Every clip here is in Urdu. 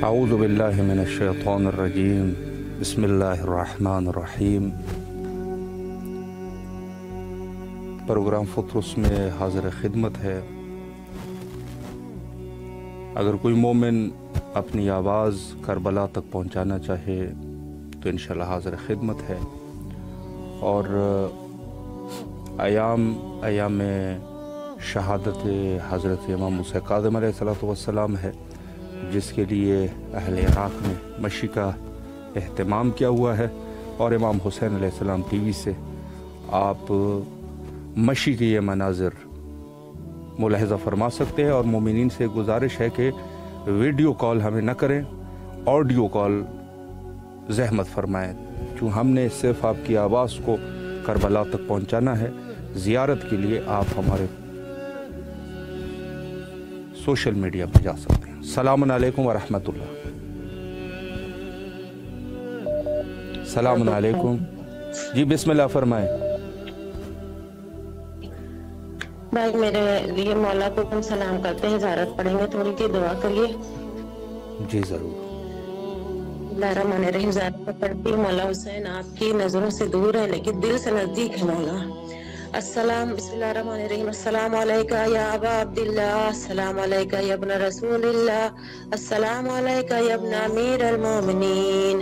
اعوذ باللہ من الشیطان الرجیم بسم اللہ الرحمن الرحیم۔ پروگرام فطرس میں حاضر خدمت ہے۔ اگر کوئی مومن اپنی آواز کربلا تک پہنچانا چاہے تو انشاءاللہ حاضر خدمت ہے۔ اور ایام شہادت حضرت امام موسیٰ کاظم علیہ السلام ہے، جس کے لیے اہل عراق میں مشی کا اہتمام کیا ہوا ہے، اور امام حسین علیہ السلام ٹی وی سے آپ مشی کے یہ مناظر ملاحظہ فرما سکتے ہیں۔ اور مومنین سے گزارش ہے کہ ویڈیو کال ہمیں نہ کریں، آڈیو کال زحمت فرمائیں، چون ہم نے صرف آپ کی آواز کو کربلا تک پہنچانا ہے۔ زیارت کے لیے آپ ہمارے سوشل میڈیا پہ جا سکتے ہیں۔ السلام علیکم ورحمۃ اللہ۔ السلام علیکم جی، بسم اللہ فرمائیں۔ بھائی میرے لیے مولا کو ہم سلام کرتے ہیں، زیارت پڑھیں گے، تھوڑی سی دعا کریے۔ جی ضرور۔ اللہ الرحمن الرحیم، زیارت پڑھتی ہوں۔ مولا حسین آپ کی نظروں سے دور ہے لیکن دل سے نزدیک ہے مولا۔ السلام، بسم اللہ الرحمن الرحیم۔ السلام علیکہ یا ابا عبداللہ، السلام علیکہ یا ابن رسول اللہ، السلام علیکہ یا ابن امیر المومنین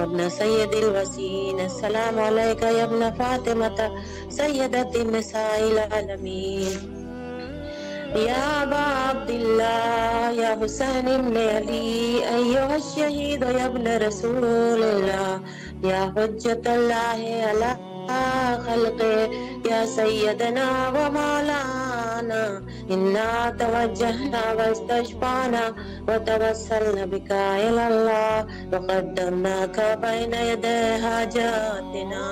ابن سید الوسین، السلام علیکہ یا ابن فاطمہ سیدت النساء العالمین، یا ابا عبداللہ یا حسین ابن علی ایوہ الشہید یا ابن رسول اللہ یا حجت اللہ علی خلق یا سیدنا و مولانا، انا توجہنا واستشفانا وتوسلنا بکا الاللہ وقدمناک بین یدی حاجاتنا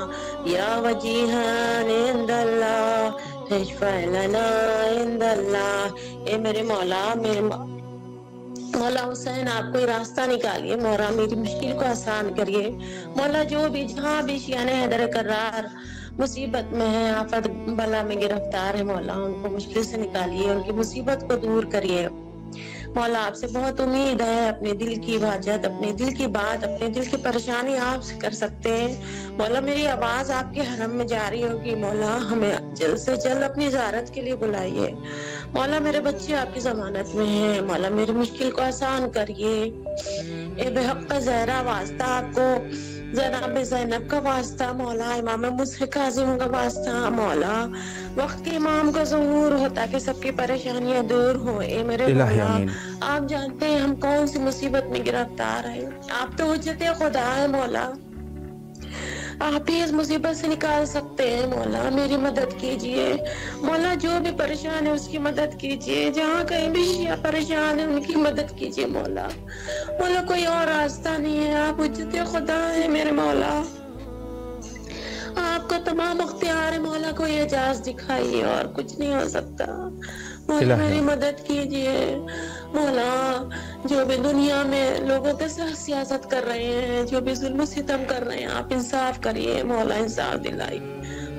یا وجیہان عند اللہ اشفع لنا عند اللہ۔ اے میرے مولا، مولا حسین آپ کوئی راستہ نکالیے، مولا میری مشکل کو آسان کریے۔ مولا جو بھی جہاں بھی شیعہ حیدر کرار مصیبت میں ہے، آفت بلا میں گرفتار ہے، مولا ان کو مشکل سے نکالیے، ان کی مصیبت کو دور کریے۔ مولا آپ سے بہت امید ہے، اپنے دل کی حاجت، اپنے دل کی بات، اپنے دل کی پریشانی آپ سے کر سکتے ہیں۔ مولا میری آواز آپ کے حرم میں جاری ہوگی، مولا ہمیں جلد سے جلد اپنی زیارت کے لیے بلائیے۔ مولا میرے بچے آپ کی ضمانت میں ہیں، مولا میری مشکل کو آسان کریے۔ اے بے حق زہرا واسطہ آپ کو، جناب زینب کا واسطہ، مولا امام موسیٰ کاظم کا واسطہ، مولا وقت کے امام کا ظہور ہو تاکہ سب کی پریشانیاں دور ہوں۔ اے میرے مولا، آپ جانتے ہیں ہم کون سی مصیبت میں گرفتار ہیں، آپ تو حجت خدا ہے مولا، آپ ہی اس مصیبت سے نکال سکتے ہیں۔ مولا میری مدد کیجئے، مولا جو بھی پریشان ہے اس کی مدد کیجئے، جہاں کہیں بھی شیعہ پریشان ہے ان کی مدد کیجئے۔ مولا مولا کوئی اور راستہ نہیں ہے، آپ حجت خدا ہے میرے مولا، آپ کا تمام اختیار ہے مولا، کوئی اعجاز دکھائیے، اور کچھ نہیں ہو سکتا۔ مولا میری مدد کیجئے، مولا جو بھی دنیا میں لوگوں کے ساتھ سیاست کر رہے ہیں، جو بھی ظلم و ستم کر رہے ہیں، آپ انصاف کریے مولا، انصاف دلائیے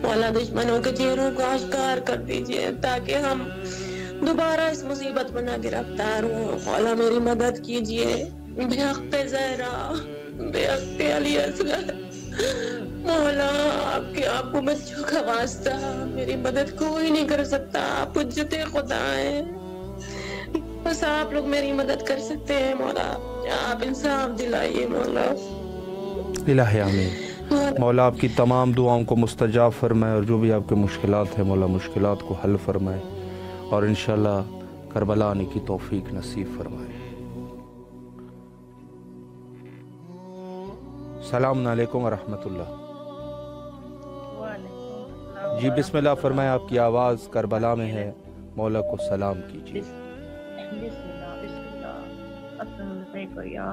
مولا، دشمنوں کے چہروں کو آشکار کر دیجئے تاکہ ہم دوبارہ اس مصیبت میں نہ گرفتار ہوں۔ مولا میری مدد کیجئے، بے حق زہرا، بے حق علی اصغر، مولا آپ کو بچوں کا واسطہ، میری مدد کوئی نہیں کر سکتا، آپ حجت خدا ہیں، بس آپ لوگ میری مدد کر سکتے ہیں مولا، آپ انصاف دلائیے مولا۔ الہی آمین۔ مولا آپ کی تمام دعاؤں کو مستجاب فرمائے، اور جو بھی آپ کے مشکلات ہیں مولا مشکلات کو حل فرمائے، اور انشاءاللہ کربلا آنے کی توفیق نصیب فرمائے۔ السلام علیکم ورحمۃ اللہ۔ جی بسم اللہ فرمائے، آپ کی آواز کربلا میں ہے، مولا کو سلام کیجیے۔ بسم اللہ، السلام علیکم یا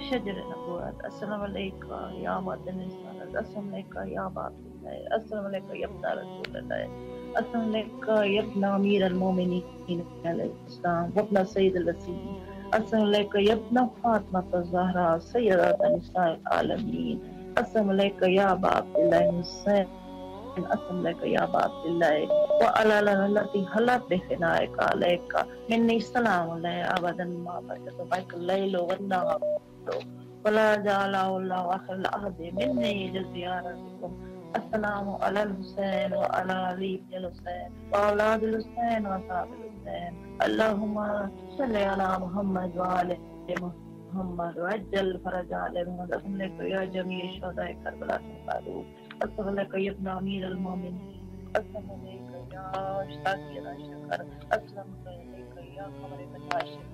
شجر نبوت، السلام علیکم یا مدن رسالت، السلام علیکم یا باب اللہ، السلام علیکم یا ابن رسول اللہ، السلام علیکم یا ابن امیر المومنین علیہ السلام وابن سید الوسین، السلام علیکم یا ابن فاطمہ الزہرا سیدۃ النساء العالمین، السلام علیکم یا ابا عبداللہ حسین السلام علیکم یا ابا عبداللہ وعلی التی حلت بفنائک علیک منی السلام علیہ ابدا ما بقیت بک اللیل والنہار ولا جعل اللہ آخر العہد منی لزیارتکم السلام علی الحسین وعلی علی بن الحسین واولاد الحسین وصحاب الحسین اللہم صلی علی محمد وعلی محمد وعجل فرج علی محمد السلام علیکم یا جمیع شہداء کربلا السلام علیکم یا ابن امیر المومنین السلام علیکم یا اشتاقی شکر السلام علیکم یا قمر بتاشر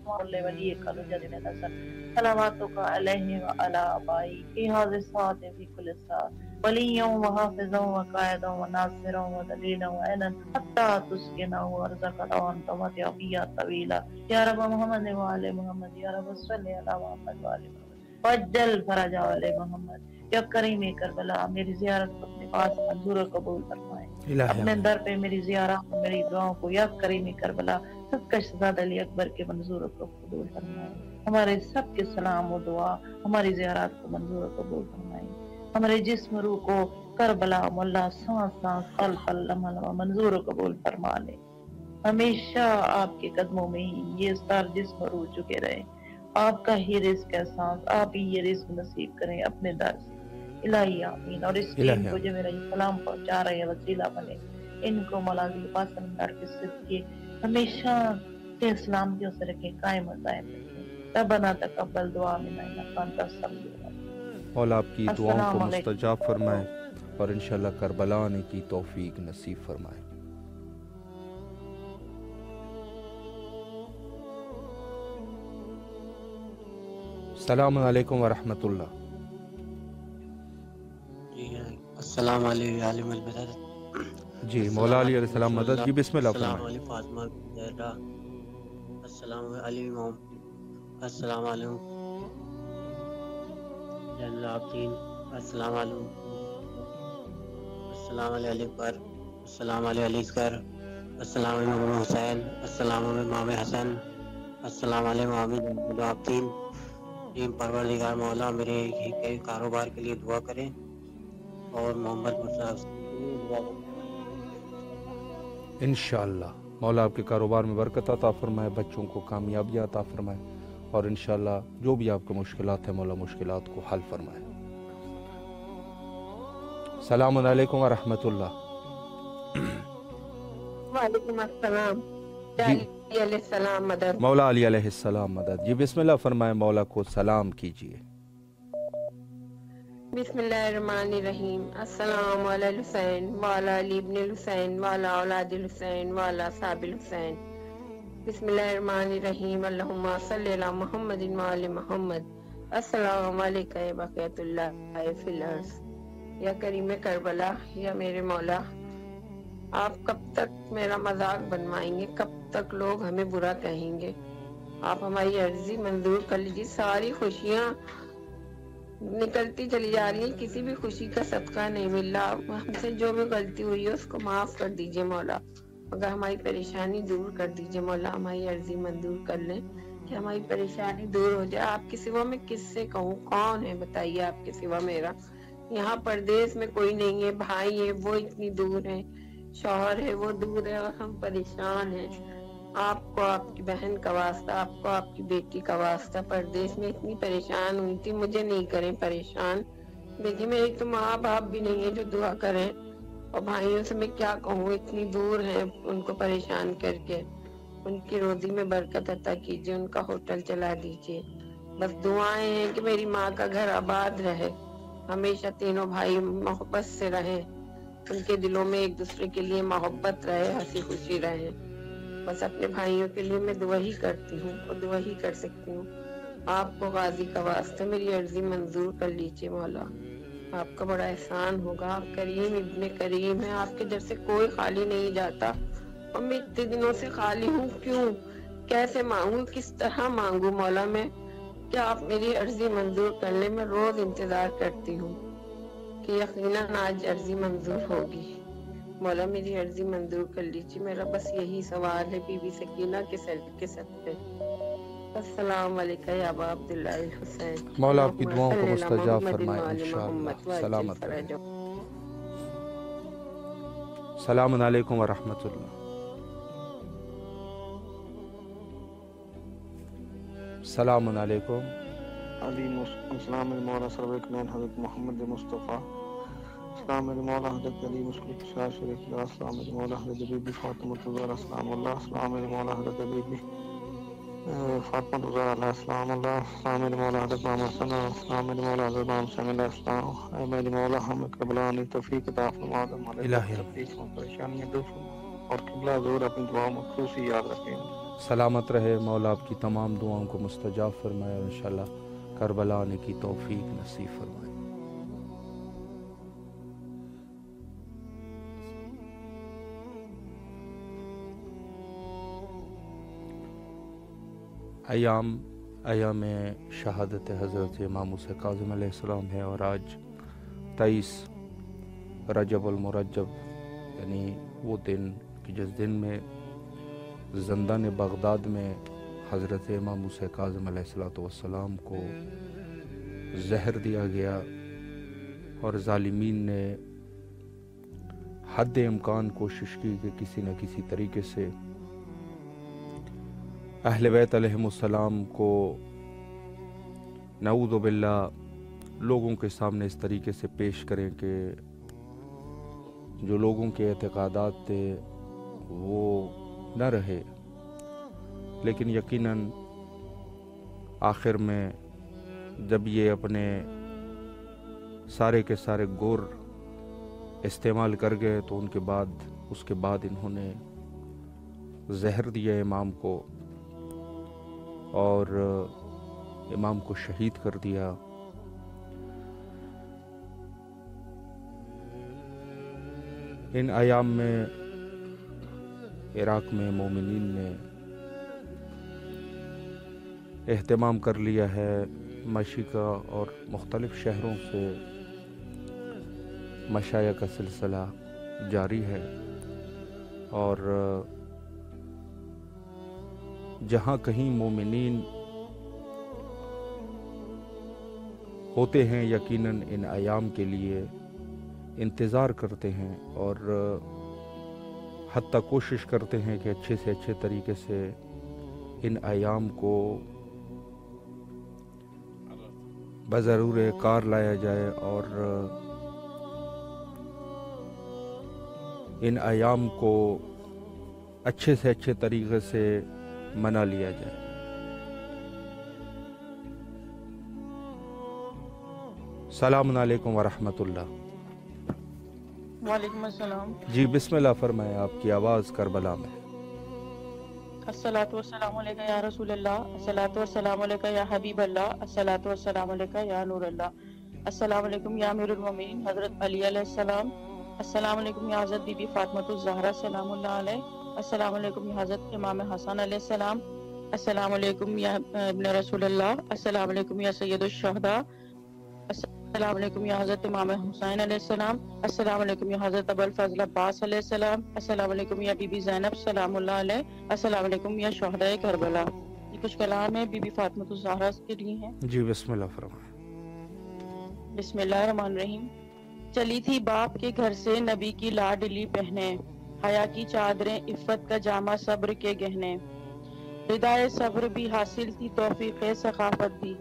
ولی قالوا جدنا نسل صلواتك عليه وعلى آبائه في هذه الساعة في كل ساعة وليا وحافظا وقائدا وناصرا ودليلا وعينا حتى تسكنه وارزقنا وانت متعبيا طويلا يا رب محمد وعلى محمد يا رب صل على محمد وعلى محمد وجل فرج على محمد یا کریم کربلا میری زیارت کو اپنے پاس منظور و قبول فرمائے اپنے در پہ میری زیارت میری دعاؤں کو یا کریم کربلا سب کا شہزاد علی اکبر کے منظور کو قبول فرمائے ہمارے سب کے سلام و دعا ہماری زیارات کو منظور و قبول فرمائے ہمارے جسم روح کو کربلا مولا سانس سانس پل پل لمحہ لمحہ منظور و قبول فرما لے ہمیشہ آپ کے قدموں میں ہی یہ سار جسم روح چکے رہے آپ کا ہی رزق احساس آپ ہی یہ رزق نصیب کریں اپنے در سے الہی آمین اور اس ٹیم کو جو میرا یہ سلام پہنچا رہے ہیں وسیلہ بنے ان کو مولا کی پاسندار کے صدقے ہمیشہ کے سلامتیوں سے رکھیں قائم و دائم رکھیں ربنا تقبل دعا منا انک انت السمیع العلیم مولا آپ کی دعاؤں کو مستجاب فرمائے اور انشاءاللہ کربلا آنے کی توفیق نصیب فرمائے السلام علیکم ورحمۃ اللہ السلام علیکم عالم المدد جی مولا علی علیہ السلام مدد جی بسم اللہ السلام علیکم فاطمہ زہرا السلام علیکم السلام علیکم جین العابدین السلام علیکم السلام علیکم السلام علیکم السلام علیکم حسین السلام علیکم امام حسن السلام علیکم امام العابدین پروردگار مولا میرے کاروبار کے لیے دعا کریں اور محمد مصطفیٰ انشاءاللہ مولا آپ کے کاروبار میں برکت عطا فرمائے بچوں کو کامیابی عطا فرمائے اور انشاءاللہ جو بھی آپ کے مشکلات ہیں مولا مشکلات کو حل فرمائے السلام علیکم ورحمۃ اللہ وعلیکم السلام جی علیہ السلام مدد مولا علی علیہ السلام مدد جی بسم اللہ فرمائے مولا کو سلام کیجئے بسم اللہ الرحمن الرحیم السلام علی الحسین وعلی علی ابن الحسین وعلی اولاد الحسین وعلی صحاب الحسین بسم اللہ الرحمن الرحیم اللہم صلی علی محمد وعلی محمد السلام علیکم یا بقیت اللہ فی الارض یا کریم کربلا یا میرے مولا آپ کب تک میرا مذاق بنوائیں گے کب تک لوگ ہمیں برا کہیں گے آپ ہماری عرضی منظور کر لیجیے ساری خوشیاں نکلتی چلی جا رہی ہیں کسی بھی خوشی کا صدقہ نہیں مل رہا ہم سے جو بھی غلطی ہوئی ہے اس کو معاف کر دیجئے مولا اگر ہماری پریشانی دور کر دیجئے مولا ہماری عرضی منظور کر لیں کہ ہماری پریشانی دور ہو جائے آپ کے سوا میں کس سے کہوں کون ہے بتائیے آپ کے سوا میرا یہاں پردیس میں کوئی نہیں ہے بھائی ہے وہ اتنی دور ہے شوہر ہے وہ دور ہے اور ہم پریشان ہیں آپ کو آپ کی بہن کا واسطہ آپ کو آپ کی بیٹی کا واسطہ پردیس میں اتنی پریشان ہوئی تھی مجھے نہیں کریں پریشان دیکھیں میری تو ماں باپ بھی نہیں ہے جو دعا کریں اور بھائیوں سے میں کیا کہوں اتنی دور ہیں ان کو پریشان کر کے ان کی روزی میں برکت عطا کیجیے ان کا ہوٹل چلا دیجیے بس دعائیں ہیں کہ میری ماں کا گھر آباد رہے ہمیشہ تینوں بھائی محبت سے رہیں ان کے دلوں میں ایک دوسرے کے لیے محبت رہے ہنسی خوشی رہے بس اپنے بھائیوں کے لیے میں دعا ہی کرتی ہوں اور دعا ہی کر سکتی ہوں آپ کو غازی کا واسطہ میری عرضی منظور کر لیجیے مولا آپ کا بڑا احسان ہوگا آپ کریم ابن کریم ہیں آپ کے در سے کوئی خالی نہیں جاتا اور میں اتنے دنوں سے خالی ہوں کیوں کیسے مانگوں کس طرح مانگوں مولا میں کیا آپ میری عرضی منظور کر لیں میں روز انتظار کرتی ہوں کہ یقیناً آج عرضی منظور ہوگی مولا میری عرضی منظور کر لیجیے میرا بس یہی سوال ہے بی بی سکینہ کے سر کے صدقے السلام علیکم یا ابا عبداللہ الحسین. مولا آپ کی دعاؤں کو اللہم صلی علی مستجاب محمد فرمائے وعلی انشاءاللہ. محمد وعجل سلامت رہے. فرجہم. السلام علیکم ورحمۃ اللہ. السلام علیکم. السلام علیکم مولا سرور کائنات حضرت محمد مصطفیٰ. السلام علیکم مولا حضرت علی مشکل شاہ شریف اللہ. السلام علیکم مولا حضرت بی بی فاطمہ الزہرا السلام اللہ. السلام علیکم مولا حضرت بی بی فاطمہ الزہرا علیہ السلام اللہ. السلام علیکم مولا حضرت محمد صلی اللہ. السلام علیکم مولا حضرت محمد صلی اللہ علیہ السلام. اے میرے مولا ہمیں قبلہ نے توفیق عطا فرما دے. الہی تکلیفوں پریشانیاں دور اور قبلہ حضور اپنی دعاؤں میں خصوصی یاد رکھیں. سلامت رہے. مولا آپ کی تمام دعاؤں کو مستجاب فرمائے اور انشاءاللہ کربلا آنے کی توفیق نصیب فرمائے. ایام شہادت حضرت امام موسیٰ کاظم علیہ السلام ہے اور آج 23 رجب المرجب یعنی وہ دن کہ جس دن میں زندان بغداد میں حضرت امام موسیٰ کاظم علیہ السلام کو زہر دیا گیا اور ظالمین نے حد امکان کوشش کی کہ کسی نہ کسی طریقے سے اہل بیت علیہم السلام کو نعوذ باللہ لوگوں کے سامنے اس طریقے سے پیش کریں کہ جو لوگوں کے اعتقادات تھے وہ نہ رہے. لیکن یقیناً آخر میں جب یہ اپنے سارے کے سارے گور استعمال کر گئے تو اس کے بعد انہوں نے زہر دیا امام کو اور امام کو شہید کر دیا. ان ایام میں عراق میں مومنین نے اہتمام کر لیا ہے. مشی کا اور مختلف شہروں سے مشایا کا سلسلہ جاری ہے اور جہاں کہیں مومنین ہوتے ہیں یقیناً ان ایام کے لیے انتظار کرتے ہیں اور حتیٰ کوشش کرتے ہیں کہ اچھے سے اچھے طریقے سے ان ایام کو بضرور کار لایا جائے اور ان ایام کو اچھے سے اچھے طریقے سے منا لیا جائے. السلام علیکم ورحمۃ اللہ. وعلیکم السلام. جی بسم اللہ فرمائیں. آپ کی آواز کربلا میں. الصلاۃ والسلام علیکہ یا رسول اللہ. الصلاۃ والسلام علیکہ یا حبیب اللہ. الصلاۃ والسلام علیکہ یا نور اللہ. السلام علیکم یا امیر المومنین حضرت علی علیہ السلام. السلام علیکم یا حضرت بی بی فاطمہ الزہرا سلام اللہ علیہ. السلام علیکم یا حضرت امام حسن علیہ السلام. السلام علیکم یا ابن رسول اللہ. السلام علیکم یا سید الشہداء. السلام علیکم یا حضرت امام حسین علیہ السلام. السلام علیکم یا حضرت ابو الفضل عباس علیہ السلام. السلام علیکم یا بی بی زینب سلام اللہ علیہ. السلام علیکم یا شہداء کربلا. یہ کچھ کلام ہے بی بی فاطمہ الزہرا کے لیے ہیں. جی بسم اللہ فرمائیں. بسم اللہ الرحمن الرحیم. چلی تھی باپ کے گھر سے نبی کی لاڈلی بہنیں, حیا کی چادریں عفت کا جامع صبر کے گہنے. ردائے صبر بھی حاصل تھی توفیق ثقافت بھی,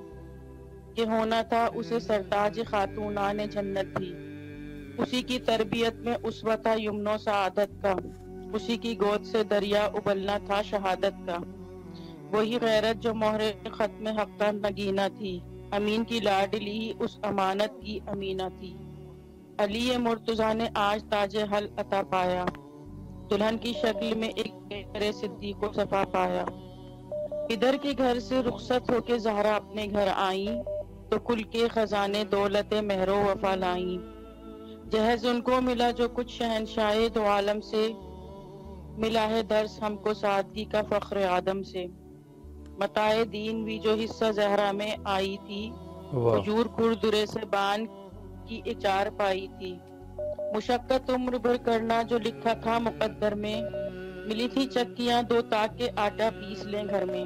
کہ ہونا تھا اسے سرتاج خاتونان جنت بھی. اسی کی تربیت میں اسوہ تھا یمن و سعادت کا, اسی کی گود سے دریا ابلنا تھا شہادت کا. وہی غیرت جو مہر ختم حق کا نگینہ تھی, امین کی لاڈلی اس امانت کی امینہ تھی. علی مرتضیٰ نے آج تاج حل عطا پایا, دلہن کی شکل میں ایک غیر صدیق و صفا پایا. ادھر کے گھر سے رخصت ہو کے زہرا اپنے گھر آئیں, تو کل کے خزانے دولت مہر و وفا لائیں. جہیز ان کو ملا جو کچھ شہنشاہ دو عالم سے, ملا ہے درس ہم کو سادگی کا فخر آدم سے. متاع دین بھی جو حصہ زہرا میں آئی تھی, حجور کردرے سے بان کی اچار پائی تھی. مشقت عمر بھر کرنا جو لکھا تھا مقدر میں, ملی تھی چکیاں دو تاکہ آٹا پیس لیں گھر میں.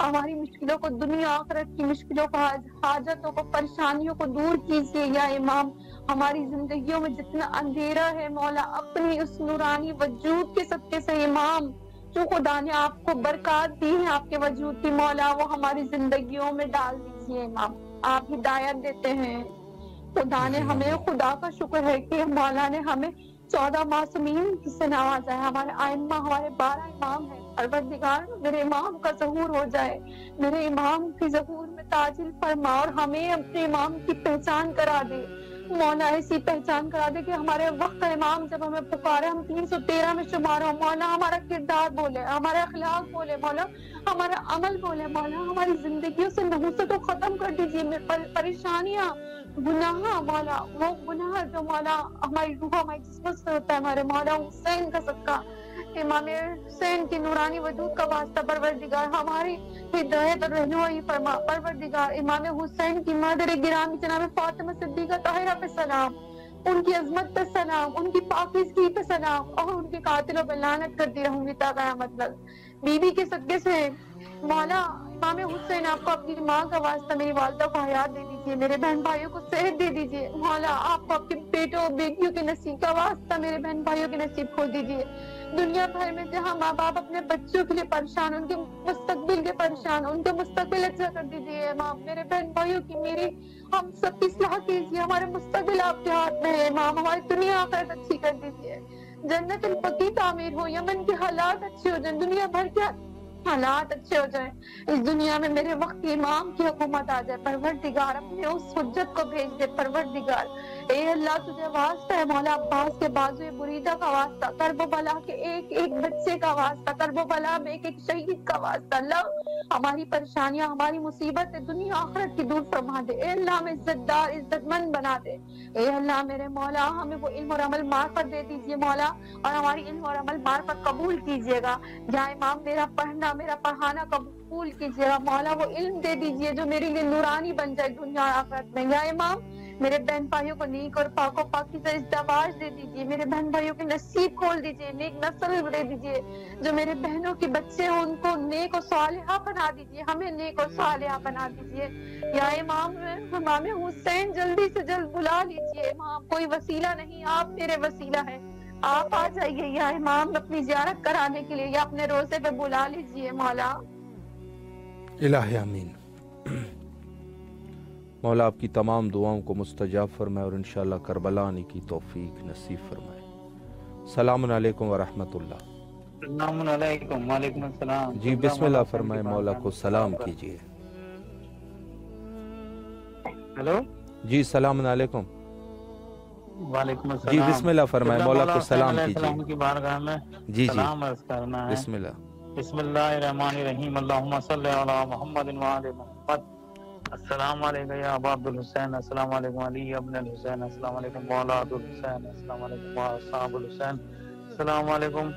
ہماری مشکلوں کو، دنیا آخرت کی مشکلوں کو، حاجتوں کو، پریشانیوں کو دور کیجیے یا امام۔ ہماری زندگیوں میں جتنا اندھیرا ہے مولا، اپنی اس نورانی وجود کے صدقے سے امام، جو خدا نے آپ کو برکات دی ہے آپ کے وجود کی مولا، وہ ہماری زندگیوں میں ڈال دیجیے امام۔ آپ ہدایت دیتے ہیں، خدا نے ہمیں، خدا کا شکر ہے کہ مولا نے ہمیں 14 معصومین سے نوازا ہے۔ ہمارے ائمہ، ہمارے 12 امام ہیں۔ پروردگار میرے امام کا ظہور ہو جائے، میرے امام کی ظہور میں تاجل فرما، اور ہمیں اپنے امام کی پہچان کرا دے مولا، ایسی پہچان کرا دے کہ ہمارے وقت امام جب ہمیں پکارے ہم 313 میں شمار ہو مولا، ہمارا کردار بولے، ہمارا اخلاق بولے مولا، ہمارا عمل بولے مولا، ہماری زندگیوں سے نحوست کو ختم کر دیجیے، پریشانیاں، گناہ مولا، وہ گناہ جو مولا ہماری روح، ہماری جسم سے ہوتا ہے ہمارے مولا حسین کا صدقہ، امام حسین کی نورانی وجود کا واسطہ پروردگار ہماری ہدایت اور رہنمائی فرما۔ پروردگار امام حسین کی مادر گرامی جناب فاطمہ صدیقہ طاہرہ پہ سلام، ان کی عظمت پہ سلام، ان کی پاکیزگی پہ سلام، اور ان کے قاتلوں پہ لعنت کرتی رہوں گی تا قیامت تک۔ بی بی کے صدقے سے مولا امام حسین آپ کو اپنی ماں کا واسطہ، میری والدہ کو حیات دے دیجیے، میرے بہن بھائیوں کو صحت دے دیجیے مولا، آپ کو آپ کے بیٹوں اور بیٹیوں کے نصیب کا واسطہ میرے بہن بھائیوں کے نصیب کھول دیجیے۔ دنیا بھر میں جہاں ماں باپ اپنے بچوں کے لیے پریشان، ان کے مستقبل کے پریشان، ان کے مستقبل اچھا کر دیجیے امام، میرے بہن بھائیوں کی، میری، ہم سب کی اصلاح کیجیے، ہمارے مستقبل آپ کے ہاتھ میں ہے امام، ہماری دنیا آخرت اچھی کر دیجیے، جنت البقیع تعمیر ہو، یمن کے حالات اچھے ہو جائیں، دنیا بھر کے حالات اچھے ہو جائیں، اس دنیا میں میرے وقت کی امام کی حکومت آ جائے، پروردگار اپنے اس حجت کو بھیج دے، پروردگار اے اللہ تجھے واسطہ ہے مولا، عباس کے بازو بریدہ کا واسطہ، کرب و بلا کے ایک ایک بچے کا واسطہ، کرب و بلا میں ایک ایک شہید کا واسطہ، اللہ ہماری پریشانیاں، ہماری مصیبت دنیا آخرت کی دور فرما دے، اے اللہ ہمیں عزت دار، عزت مند بنا دے، اے اللہ میرے مولا ہمیں وہ علم اور عمل معرفت دے دیجیے مولا، اور ہماری علم اور عمل معرفت قبول کیجیے گا، یا امام میرا پڑھنا، میرا پڑھانا قبول کیجیے گا مولا، وہ علم دے دیجیے جو میرے لیے نورانی بن جائے دنیا اور آخرت میں، یا امام میرے بہن بھائیوں کو نیک اور پاک و پاکیزہ ازدواج دے دیجیے، میرے بہن بھائیوں کے نصیب کھول دیجیے، نیک نسل دے دیجیے، جو میرے بہنوں کے بچے ہوں ان کو نیک و صالحہ بنا دیجیے، ہمیں نیک و صالحہ بنا دیجیے، یا امام حسین جلدی سے جلد بلا لیجیے امام، کوئی وسیلہ نہیں، آپ میرے وسیلہ ہیں، آپ آ جائیے یا امام اپنی زیارت کرانے کے لیے، یا اپنے روزے پہ بلا لیجیے مولا۔ الہی آمین۔ مولا آپ کی تمام دعاؤں کو مستجاب فرمائے اور انشاءاللہ کربلا آنے کی توفیق نصیب فرمائے۔ السلام علیکم ورحمۃ اللہ۔ السلام علیکم۔ وعلیکم السلام۔ جی بسم اللہ فرمائے، مولا کو سلام کیجیے۔ ہیلو جی السلام علیکم۔ وعلیکم السلام۔ جی بسم اللہ فرمائے، مولا کو سلام علیہ کیجیے۔ السلام کی بارگاہ میں جی سلام عرض کرنا ہے۔ بسم اللہ۔ بسم اللہ الرحمن الرحیم، اللہم صلی علی محمد وآل محمد۔ السلام علیکم یا ابا عبد الحسین، السلام علیکم علی ابن الحسین، السلام علیکم اولاد الحسین، السلام علیکم اصحاب الحسین، السلام علیکم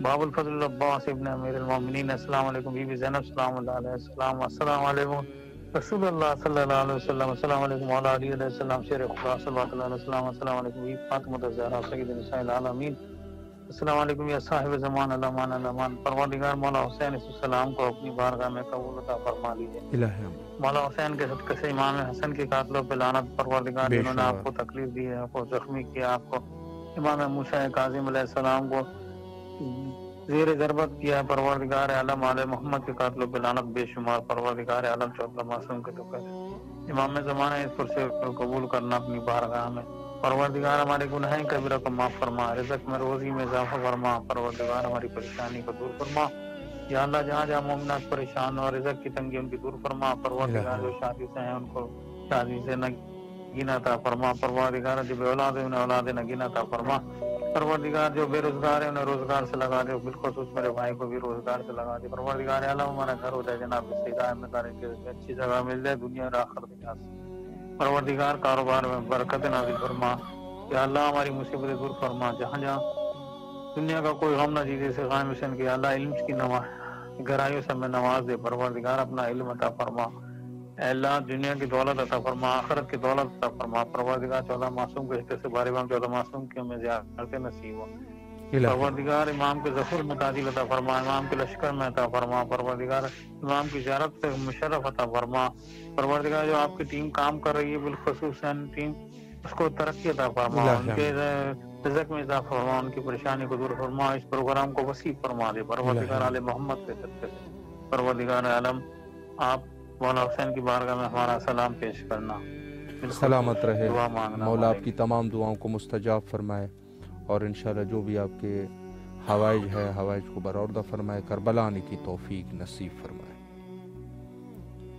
باب الفضل العباس ابن امیر المومنین، السلام علیکم بی بی زینب سلام اللہ علیہ السلام، السلام علیکم رسول اللہ صلی اللہ علیہ وسلم، السلام علیکم مولا علی علیہ السلام شیر خدا صلی اللہ علیہ وسلم، السلام علیکم بی فاطمہ الزہرا سید نساء العالمین، السلام علیکم یا صاحب زمان الامان الامان۔ پروردگار مولا حسین علیہ السلام کو اپنی بارگاہ میں قبول عطا فرما لیجیے۔ الہی آمین۔ مولا حسین کے صدقے سے امام حسن کے قاتلوں پہ لعنت، پروردگار جنہوں نے آپ کو تکلیف دی ہے، آپ کو زخمی کیا، آپ کو امام موسیٰ کاظم علیہ السلام کو زیر ضربت کیا، پروردگار عالم علیہ محمد کے قاتلوں پہ لعنت بے شمار، پروردگار عالم چودہ معصوم کے ٹکڑے امام زمانہ اس فرشتے کو قبول کرنا اپنی بارگاہ میں، پروردگار ہمارے گناہ کبیرہ کو معاف فرما، رزق میں روزی میں اضافہ فرما، پروردگار ہماری پریشانی کو دور فرما، یا اللہ جہاں جہاں مومنات پریشان ہو رزق کی تنگی ان کی دور فرما، پروردگار جو شادی سے ہیں ان کو شادی سے نگین عطا فرما، پروردگار جو بے اولاد ہیں انہیں اولاد نگین عطا فرما، پروردگار جو بے روزگار ہیں انہیں روزگار سے لگا دے، بالخصوص میرے بھائی کو بھی روزگار سے لگا دے، پروردگار اعلیٰ ہمارا گھر ہو جائے جناب سیدھا احمد کے اچھی جگہ مل جائے دنیا اور آخرت میں، پروردگار کاروبار میں برکت نازل فرما، یا اللہ ہماری مصیبتیں دور فرما، جہاں جہاں دنیا کا کوئی غم نہ جیتے سے غائب حسین کی اللہ علم کی گہرائیوں سے ہمیں نواز دے، پروردگار اپنا علم عطا فرما، اے اللہ دنیا کی دولت عطا فرما، آخرت کی دولت عطا فرما، پروردگار 14 معصوم کے حصے سے بارے بام 14 معصوم کی ہمیں زیارت نصیب ہو، پروردگار امام کے ظفر میں تعدیل عطا فرما، امام کے لشکر میں عطا فرما، پروردگار امام کی زیارت سے مشرف عطا فرما، پروردگار جو آپ کی ٹیم کام کر رہی ہے بالخصوص ٹیم، اس کو ترقی عطا فرما، ان کے رزق میں اضافہ فرما، ان کی پریشانی کو دور فرما، اس پروگرام کو وسیع فرما دے پروردگار آل محمد کے صدقے سے۔ پروردگار عالم آپ مولا حسین کی بارگاہ میں ہمارا سلام پیش کرنا، سلامت رہے، دعا مانگنا، مولا آپ کی تمام دعاؤں کو مستجاب فرمائے، اور انشاءاللہ جو بھی آپ کے حوائج ہے حوائج کو برآوردہ فرمائے، کربلا آنے کی توفیق نصیب فرمائے۔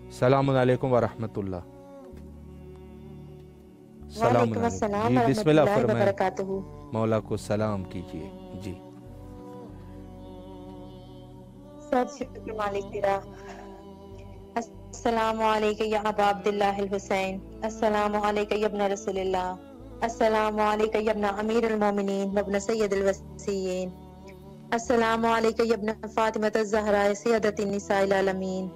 السلام علیکم ورحمۃ اللہ۔ وعلیکم السلام ورحمۃ اللہ وبرکاتہ۔ مولا کو سلام کیجیے۔ جی سب شکر مالک تیرا۔ السلام علیکم یا ابا عبداللہ الحسین، السلام علیکم یا ابن رسول اللہ، السلام علیکم یا ابن امیر المومنین وابن سید الوصیین، السلام علیکم یا ابن فاطمۃ الزہراء سیدۃ النساء العالمین،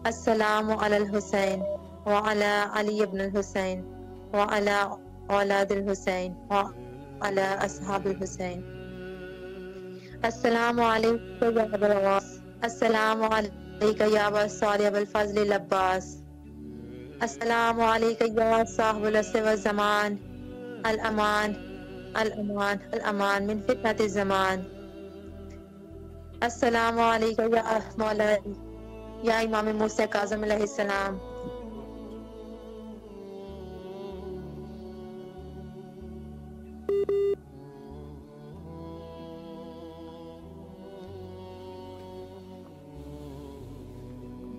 السلام علی الحسین وعلی علی ابن الحسین وعلی اولاد الحسین وعلی اصحاب الحسین، السلام علیکم یا ابا العواص، السلام علیکم یا ابا صالح ابو الفضل العباس، السلام علیکم یا صاحب العصر والزمان، الامان الامان الامان من فتنة الزمان، السلام علیکم یا مولا یا امام موسیٰ کاظم علیہ السلام،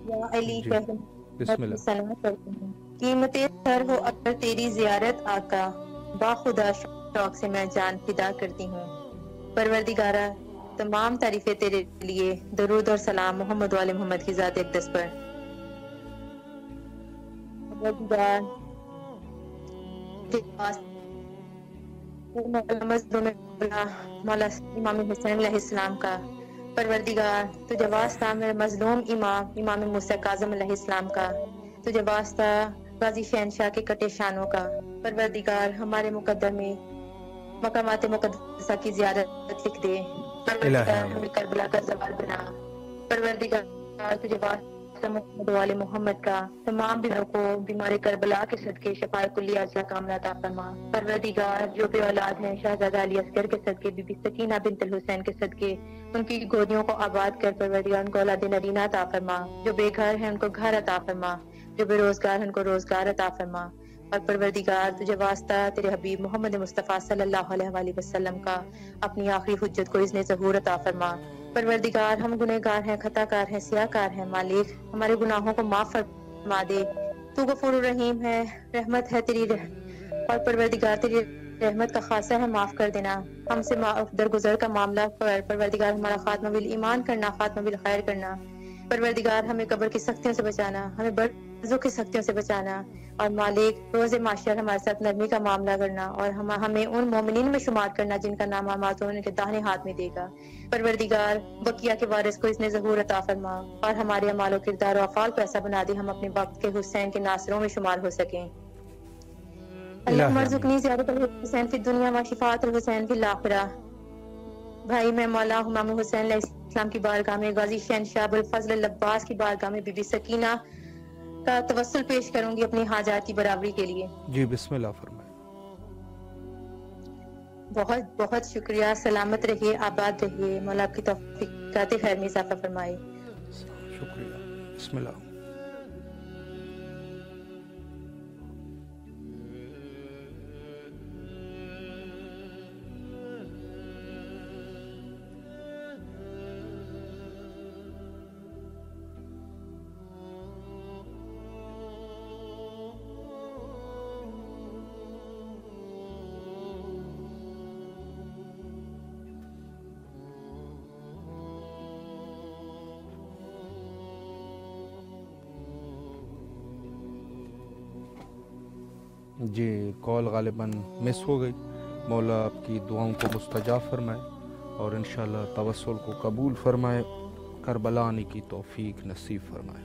یا علی بسم اللہ۔ سلام کرتی ہوں، قیمت سر ہو اگر تیری زیارت آقا، با خدا شوق سے میں جان فدا کرتی ہوں، پروردگارہ تمام تعریفیں تیرے لیے، درود اور سلام محمد و آل محمد کی ذات اقدس پر۔ پروردگار مولا امام حسین علیہ السلام کا، پروردگار تجھے واسطہ میرے مظلوم امام موسیٰ کاظم علیہ السلام کا، تجھے واسطہ غازی شہنشاہ کے کٹے شانوں کا، پروردگار ہمارے مقدر میں مقامات مقدسہ کی زیارت لکھ دے، پروردگار ہمیں کربلا کا زوال بنا، پروردگار تجھے واسطہ محمد و آل محمد کا تمام بیماروں کو بیمار کربلا کے صدقے شفاء کلی عاجلہ کاملہ عطا فرما، پروردگار جو بے اولاد ہیں شہزادہ علی اصغر کے صدقے، بی بی سکینہ بنت الحسین کے صدقے ان کی گودیوں کو آباد کر پروردگار ان کو اولاد نرینہ عطا فرما، جو بے گھر ہیں ان کو گھر عطا فرما، جو بے روزگار ہیں ان کو روزگار عطا فرما، اور پروردگار تجھے واسطہ تیرے حبیب محمد مصطفیٰ صلی اللہ علیہ وآلہ وسلم کا اپنی آخری حجت کو اذن ظہور عطا فرما، پروردگار ہم گنہگار ہیں، خطا کار ہیں، سیاہ کار ہیں، مالک ہمارے گناہوں کو معاف فرما دے، تو غفور الرحیم ہے، رحمت ہے تیری اور پروردگار تیری رحمت کا خاصہ ہے معاف کر دینا، ہم سے درگزر کا معاملہ کر، پروردگار ہمارا خاتمہ بالایمان کرنا، خاتمہ بالخیر کرنا، پروردگار ہمیں قبر کی سختیوں سے بچانا، ہمیں برزخ کی سختیوں سے بچانا، اور مالک روز محشر ہمارے ساتھ نرمی کا معاملہ کرنا، اور ہمیں ان مومنین میں شمار کرنا جن کا نام آمات ان کے داہنے ہاتھ میں دے گا، پروردگار بقیہ کے وارث کو اذن ظہور عطا فرما، اور ہمارے اعمال و کردار و افعال کو ایسا بنا دے ہم اپنے وقت کے حسین کے ناصروں میں شمار ہو سکیں۔ اللہم ارزقنی زیارت الحسین فی الدنیا و شفاعت الحسین فی الآخرہ۔ بھائی میں مولا امام حسین علیہ السلام کی بارگاہ میں غازی شہنشاہ ابو الفضل العباس کی بارگاہ میں بی بی سکینہ کا توسل پیش کروں گی اپنی حاجات کی برابری کے لیے۔ جی بسم اللہ فرمائیں۔ بہت بہت شکریہ، سلامت رہیے، آباد رہیے، مولا آپ کی توفیقات خیر میں اضافہ فرمائے۔ شکریہ، بسم اللہ۔ جی کال غالباً مس ہو گئی، مولا آپ کی دعاؤں کو مستجاب فرمائے اور انشاءاللہ توسل کو قبول فرمائے، کربلا آنے کی توفیق نصیب فرمائے۔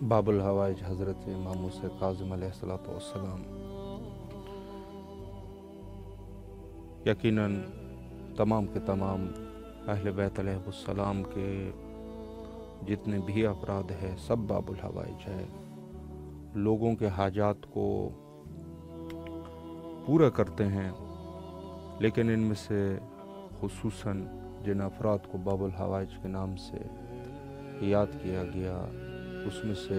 باب الحوائج حضرت امام موسیٰ کاظم علیہ السلام یقیناً تمام کے تمام اہل بیت علیہ السلام کے جتنے بھی افراد ہیں سب باب الحوائج ہے، لوگوں کے حاجات کو پورا کرتے ہیں، لیکن ان میں سے خصوصاً جن افراد کو باب الحوائج کے نام سے یاد کیا گیا اس میں سے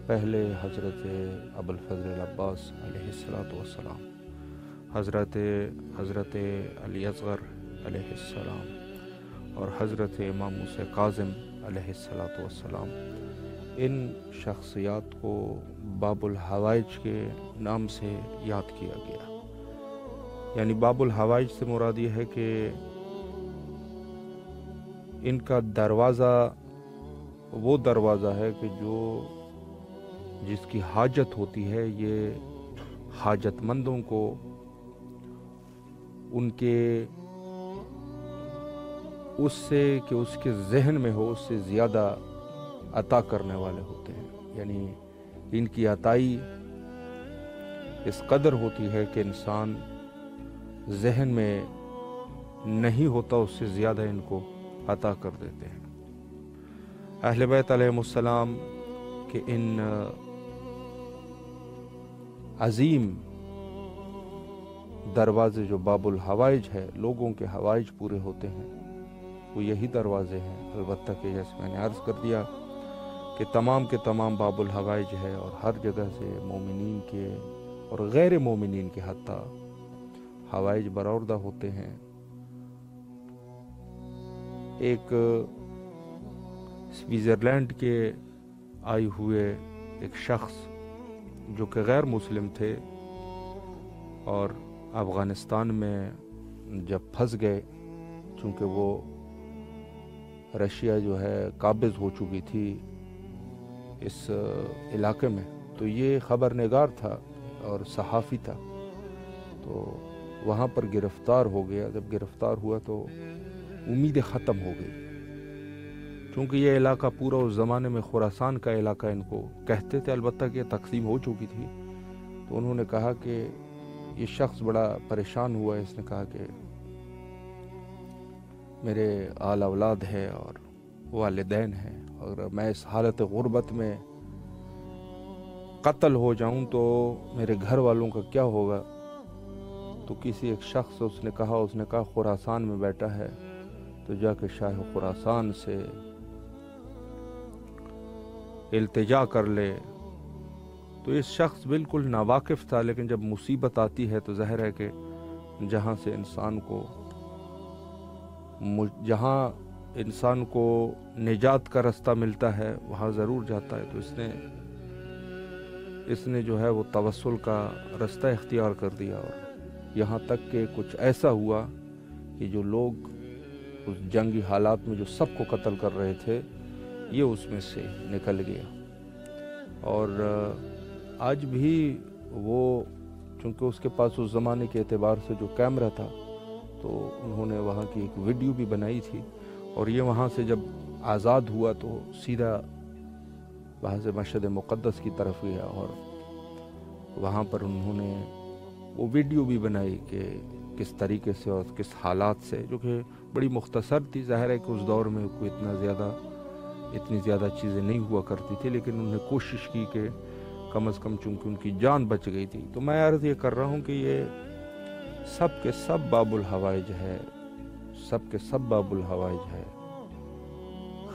پہلے حضرت ابوالفضل العباس علیہ السلام، حضرت علی اصغر علیہ السلام اور حضرت امام موسیٰ کاظم علیہ السلام، ان شخصیات کو باب الحوائج کے نام سے یاد کیا گیا۔ یعنی باب الحوائج سے مراد یہ ہے کہ ان کا دروازہ وہ دروازہ ہے کہ جس کی حاجت ہوتی ہے، یہ حاجت مندوں کو ان کے اس سے کہ اس کے ذہن میں ہو اس سے زیادہ عطا کرنے والے ہوتے ہیں۔ یعنی ان کی عطائی اس قدر ہوتی ہے کہ انسان ذہن میں نہیں ہوتا اس سے زیادہ ان کو عطا کر دیتے ہیں۔ اہل بیت علیہ السلام کے ان عظیم دروازے جو باب الحوائج ہے، لوگوں کے حوائج پورے ہوتے ہیں، وہ یہی دروازے ہیں۔ البتہ کہ جیسے میں نے عرض کر دیا کہ تمام کے تمام باب الحوائج ہے اور ہر جگہ سے مومنین کے اور غیر مومنین کے حتیٰ حوائج برآوردہ ہوتے ہیں۔ ایک سوئٹزرلینڈ کے آئے ہوئے ایک شخص جو کہ غیر مسلم تھے اور افغانستان میں جب پھنس گئے، چونکہ وہ رشیا جو ہے قابض ہو چکی تھی اس علاقے میں، تو یہ خبر نگار تھا اور صحافی تھا، تو وہاں پر گرفتار ہو گیا۔ جب گرفتار ہوا تو امید ختم ہو گئی، چونکہ یہ علاقہ پورا اس زمانے میں خراسان کا علاقہ ان کو کہتے تھے، البتہ کہ تقسیم ہو چکی تھی۔ تو انہوں نے کہا کہ یہ شخص بڑا پریشان ہوا ہے، اس نے کہا کہ میرے آل اولاد ہے اور والدین ہیں، اور میں اس حالت غربت میں قتل ہو جاؤں تو میرے گھر والوں کا کیا ہوگا؟ تو کسی ایک شخص اس نے کہا خراسان میں بیٹھا ہے، تو جا کے شاہ خراسان سے التجا کر لے۔ تو اس شخص بالکل ناواقف تھا، لیکن جب مصیبت آتی ہے تو ظاہر ہے کہ جہاں انسان کو نجات کا رستہ ملتا ہے وہاں ضرور جاتا ہے۔ تو اس نے جو ہے وہ توسل کا رستہ اختیار کر دیا، اور یہاں تک کہ کچھ ایسا ہوا کہ جو لوگ اس جنگی حالات میں جو سب کو قتل کر رہے تھے، یہ اس میں سے نکل گیا۔ اور آج بھی وہ، چونکہ اس کے پاس اس زمانے کے اعتبار سے جو کیمرہ تھا، تو انہوں نے وہاں کی ایک ویڈیو بھی بنائی تھی، اور یہ وہاں سے جب آزاد ہوا تو سیدھا وہاں سے مشہد مقدس کی طرف گیا، اور وہاں پر انہوں نے وہ ویڈیو بھی بنائی کہ کس طریقے سے اور کس حالات سے، جو کہ بڑی مختصر تھی۔ ظاہر ہے کہ اس دور میں کوئی اتنی زیادہ چیزیں نہیں ہوا کرتی تھی، لیکن انہوں نے کوشش کی کہ کم از کم، چونکہ ان کی جان بچ گئی تھی۔ تو میں عرض یہ کر رہا ہوں کہ یہ سب کے سب باب الحوائج ہے، سب کے سب باب الحوائج ہے۔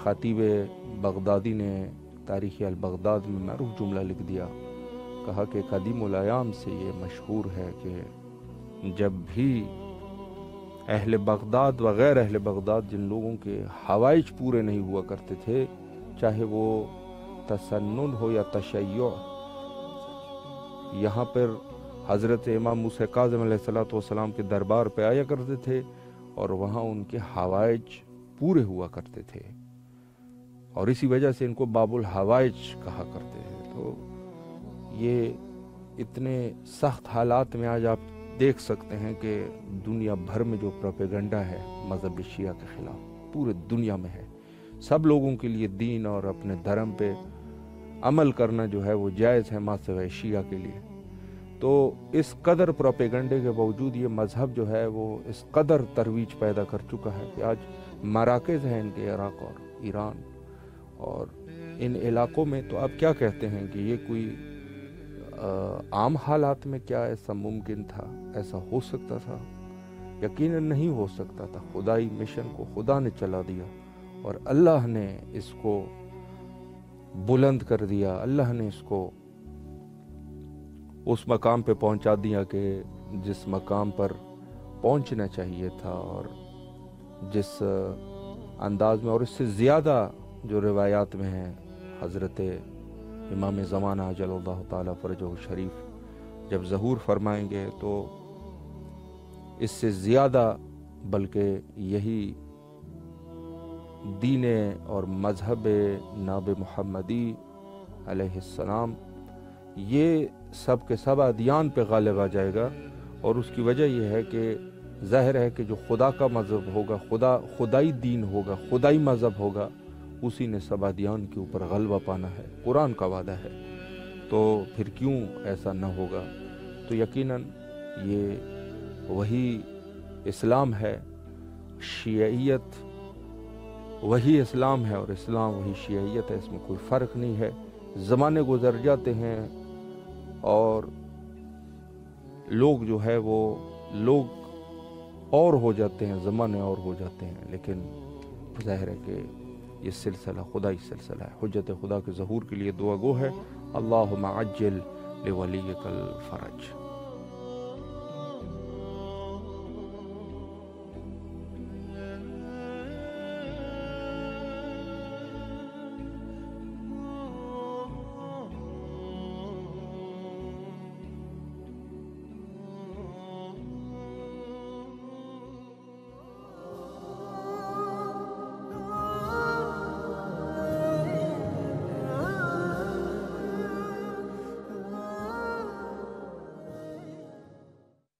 خطیب بغدادی نے تاریخ البغداد میں معروف جملہ لکھ دیا، کہا کہ قدیم الایام سے یہ مشہور ہے کہ جب بھی اہل بغداد و غیر اہل بغداد جن لوگوں کے حوائج پورے نہیں ہوا کرتے تھے، چاہے وہ تسنن ہو یا تشیع، یہاں پر حضرت امام موسیٰ کاظم علیہ السلام کے دربار پہ آیا کرتے تھے، اور وہاں ان کے حوائج پورے ہوا کرتے تھے، اور اسی وجہ سے ان کو باب الحوائج کہا کرتے ہیں۔ تو یہ اتنے سخت حالات میں آج آپ دیکھ سکتے ہیں کہ دنیا بھر میں جو پروپیگنڈا ہے مذہب شیعہ کے خلاف پورے دنیا میں ہے، سب لوگوں کے لیے دین اور اپنے دھرم پہ عمل کرنا جو ہے وہ جائز ہے ما سوائے شیعہ کے لیے۔ تو اس قدر پروپیگنڈے کے باوجود یہ مذہب جو ہے وہ اس قدر ترویج پیدا کر چکا ہے کہ آج مراکز ہیں ان کے عراق اور ایران اور ان علاقوں میں۔ تو آپ کیا کہتے ہیں کہ یہ کوئی عام حالات میں کیا ایسا ممکن تھا، ایسا ہو سکتا تھا؟ یقیناً نہیں ہو سکتا تھا۔ خدائی مشن کو خدا نے چلا دیا اور اللہ نے اس کو بلند کر دیا، اللہ نے اس کو اس مقام پہ پہنچا دیا کہ جس مقام پر پہنچنا چاہیے تھا، اور جس انداز میں، اور اس سے زیادہ جو روایات میں ہیں حضرت امام زمانہ عجل اللہ تعالیٰ فرجہ شریف جب ظہور فرمائیں گے تو اس سے زیادہ بلکہ یہی دین اور مذہب ناب محمدی علیہ السلام یہ سب کے سب ادیان پہ غالب آ جائے گا۔ اور اس کی وجہ یہ ہے کہ ظاہر ہے کہ جو خدا کا مذہب ہوگا، خدائی دین ہوگا، خدائی مذہب ہوگا، اسی نے سب ادیان کے اوپر غلبہ پانا ہے، قرآن کا وعدہ ہے۔ تو پھر کیوں ایسا نہ ہوگا؟ تو یقیناً یہ وہی اسلام ہے، شیعیت وہی اسلام ہے، اور اسلام وہی شیعیت ہے، اس میں کوئی فرق نہیں ہے۔ زمانے گزر جاتے ہیں اور لوگ جو ہے وہ لوگ اور ہو جاتے ہیں، زمانے اور ہو جاتے ہیں، لیکن ظاہر ہے کہ یہ سلسلہ خدائی سلسلہ ہے۔ حجت خدا کے ظہور کے لیے دعا گو ہے، اللہم عجل لولیک الفرج۔